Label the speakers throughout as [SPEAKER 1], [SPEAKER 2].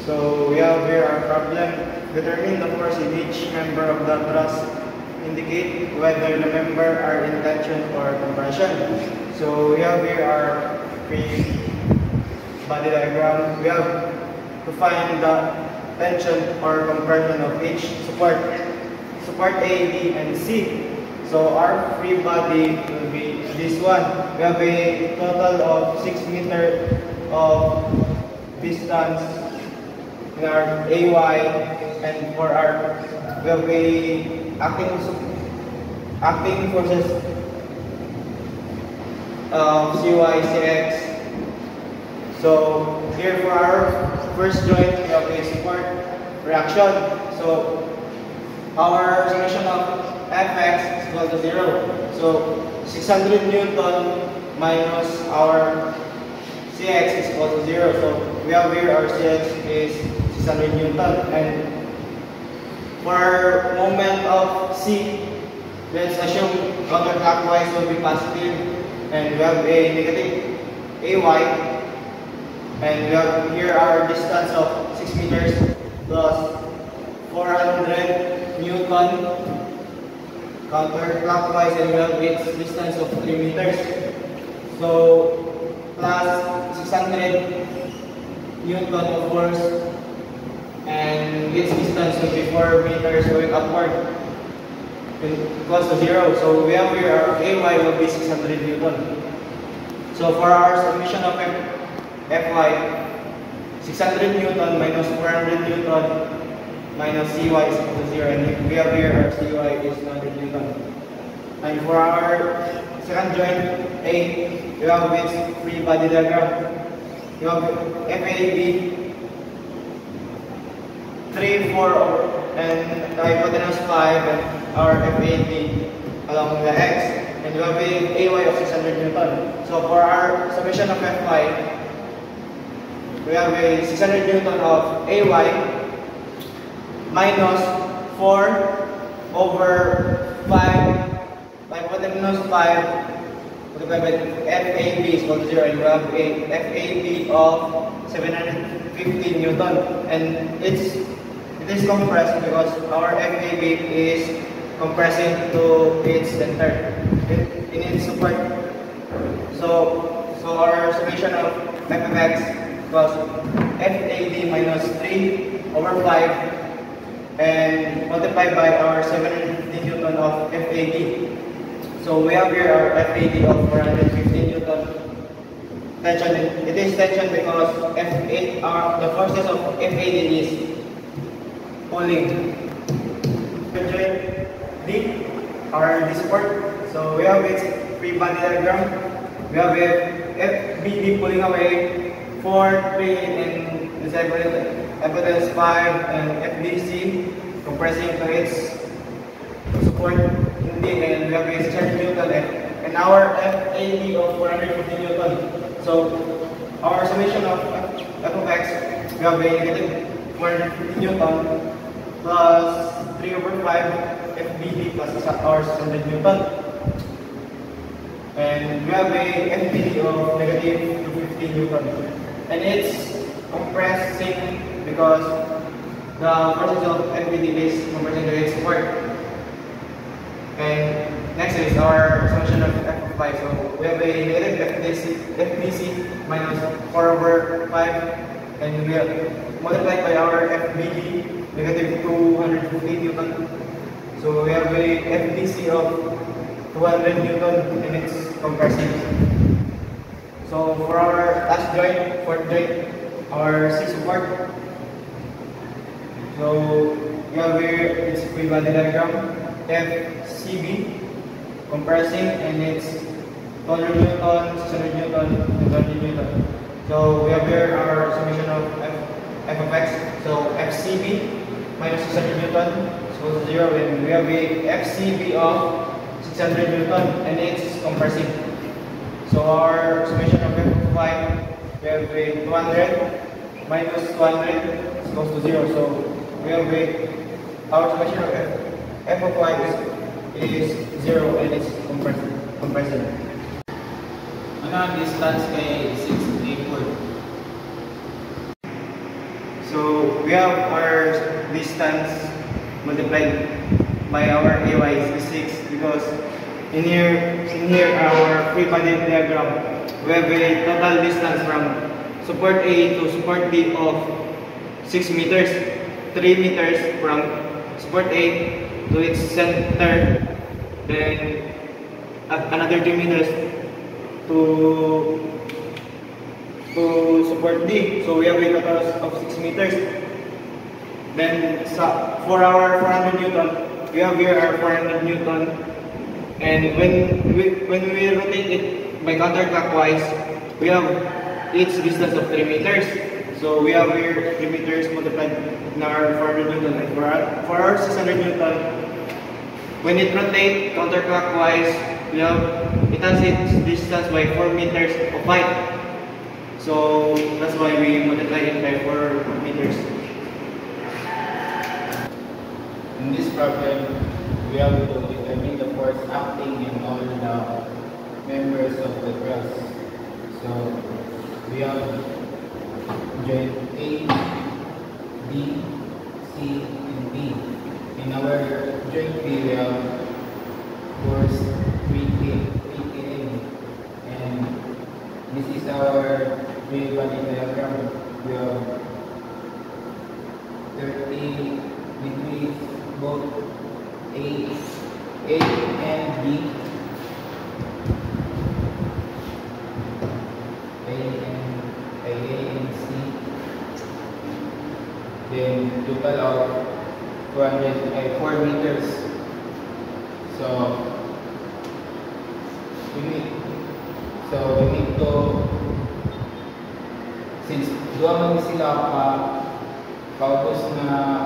[SPEAKER 1] So we have here our problem. Determine the force in each member of the truss. Indicate whether the member are in tension or compression. So we have here our free body diagram. We have to find the tension or compression of each support. Support A, B, and C. So our free body will be this one. We have a total of 6 meters of distance in our AY, and for our we have a acting forces of CY, CX. So here for our first joint, we have a support reaction. So our summation of Fx is equal to 0. So 600 Newton minus our Cx is equal to 0. So we have here our Cx is 600 Newton. And for our moment of C, let's assume counterclockwise will be positive. And we have a negative AY. And we have here our distance of 6 meters plus 400 Newton counterclockwise, and we have its distance of 3 meters. So plus 600 Newton of force, and its distance will be 4 meters going upward, equals to 0. So we have here our AY will be 600 Newton. So for our summation of Fy, 600 Newton minus 400 Newton minus Cy is equal to 0, and we have here our Cy is 200 Newton. And for our second joint A, we have its free body diagram. We have FAB 3, 4, and the hypotenuse 5, and our FAB along the X, and we have a AY of 600 Newton. So for our summation of Fy, we have a 600 Newton of AY minus 4 over 5 by hypotenuse 5 multiplied by FAB is equal to 0, and we have a FAB of 750 Newton, and it is compressed because our FAB is compressing to its center in its support. So our summation of Fx was FAB minus 3 over 5 and multiplied by our 750 Newton of FAB. So we have here our FAB of 450 Newton. Tension. It is tension because the forces of FAB is pulling. D, our support. So we have its free body diagram. We have a FBD pulling away 4, 3, and this hypotenuse 5, and FBC compressing to its support in D, and we have a 600 Newton, and our FAB of 450 Newton. So our summation of F of X, we have a negative 450 Newton plus 3 over 5 FBD plus our 600 Newton. And we have a FBD of negative 250 Newton. And it's compressing because the forces of FBD is compressing to its support. And next is our summation of F of 5. So we have a negative FBC minus 4 over 5, and we have multiplied by our FBD negative 250 Newton. So we have a FBC of 200 Newton, and it's compressing. So for our last joint, fourth joint, our C support. So we have here its free body diagram. FCB compressing, and it's 200 Newton, 600 Newton, and 20 Newton. So we have here our summation of F of X. So FCB minus 600 Newton is equal to 0, and we have a FCB of 600 Newton, and it's compressing. So our summation of F of 5, we have a 200 minus 200 is equal to 0. So we have our summation of F of 5 is 0, and it's compressing. Ano ang distance kay 6 equal? So we have our distance multiplied by our AY is 6 because in here our free body diagram, we have a total distance from support A to support B of 6 meters, 3 meters from support A to its center, then another 3 meters to support D. So we have a total of 6 meters. Then for our 400 Newton, we have here our 400 Newton. And when we rotate it by counterclockwise, we have each distance of 3 meters. So we have here 3 meters multiplied in our 400 Newton. And for our 600 Newton, when it rotates counterclockwise, it has its distance by 4 meters of height. So that's why we multiply it by 4 meters.
[SPEAKER 2] In this problem, we have to determine the force acting in all the members of the truss. So we have joint A, B, C, and D. In our joint B, we have force 3kN, and this is our free body diagram. We have 30 degrees both A and B. A and C. Then total of 4 meters. So we need to, since dua man sila paubos na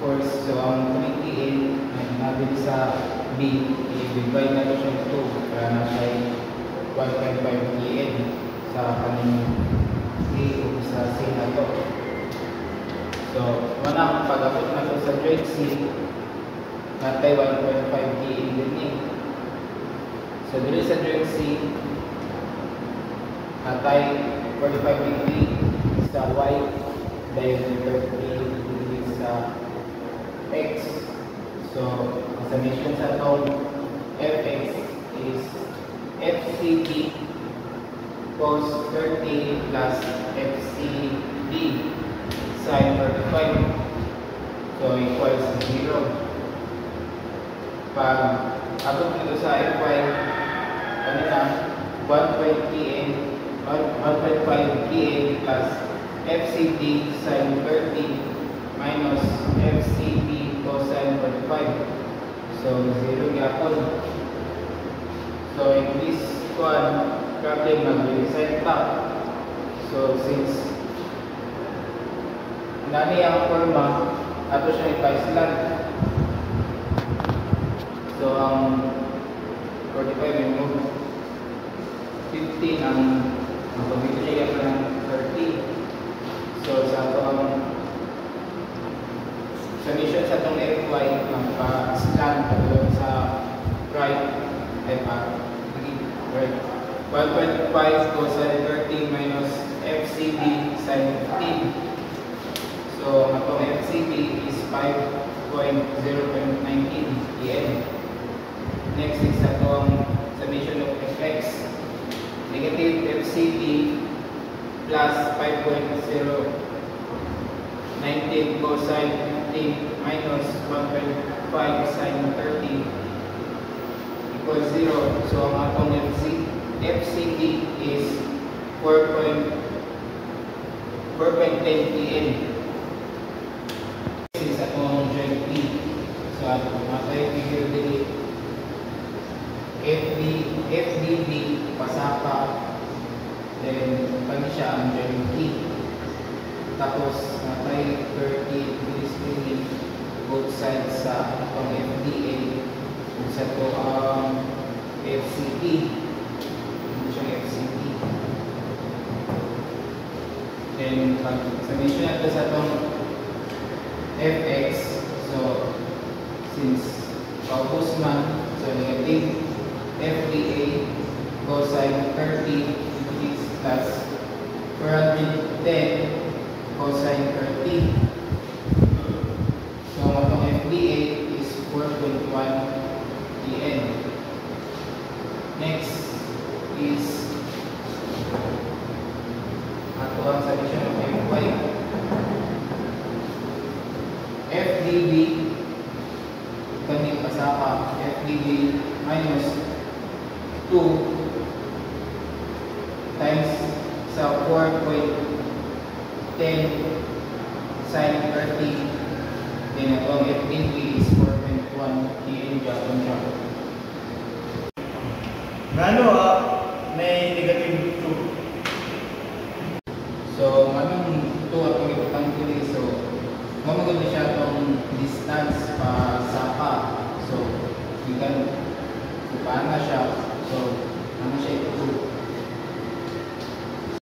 [SPEAKER 2] force, so ang 20kN ay natin sa B, i-divide na siya 2 para na siya 1.5kN sa kaning A o sa C na to. So, manang pag-abot na to sa joint C, natay 1.5kN din eh. So, dito sa joint C, natay 45 degree sa Y, dahil 30 degree sa X. So, ang summation sa itong Fx is FCD cos 30 plus FCD sin 45. So, equals 0. Pag abot nito sa Fy, kanina 1.5kN plus FCD sin 30 minus FCD cosine 45. So, 0 gyapon. So, in this problem, mag-resign ta. So, since nani ang forma, ato siya ipaislan. So, ang 45 remove 15 ang pagpapito siya ng 30. So, sa ito ang summation sa itong Fy, ang pa-slant patulog sa right, ay right. 1.5 cosine 30 minus FCD sin 15. So, ang itong FCD is 5.019 kN. Next is itong summation of Fx. Negative FCD plus 5.019 cosine 15 minus 1.5 sin 30 equals 0. So, ang atong FCD is 4.10 kN. This is atong joint P. So, atong matay figure dili FDD pasaka, then pag siya ang joint P. Tapos matay 30 degrees spinning both sides sa atong FDA sa ito ang FCD. Ito siyang FCD. Then pag summation natin sa itong Fx, so since paubos man, so negative FDA cosine 30 degrees plus 410 cosine 30 So ang FD8 is 4.1 TN. Next is ato ang solution of FY. FDB kami pasaka FDB minus 2 times sa 4.10 sin 30. Then atong FDB is 4.1 TN Japan siya.
[SPEAKER 1] Ngano may negative 2.
[SPEAKER 2] So anong 2 atong iputang dili, so mamagod na siya itong distance pa saka. So, gigan, so paano siya? So, ano siya ito?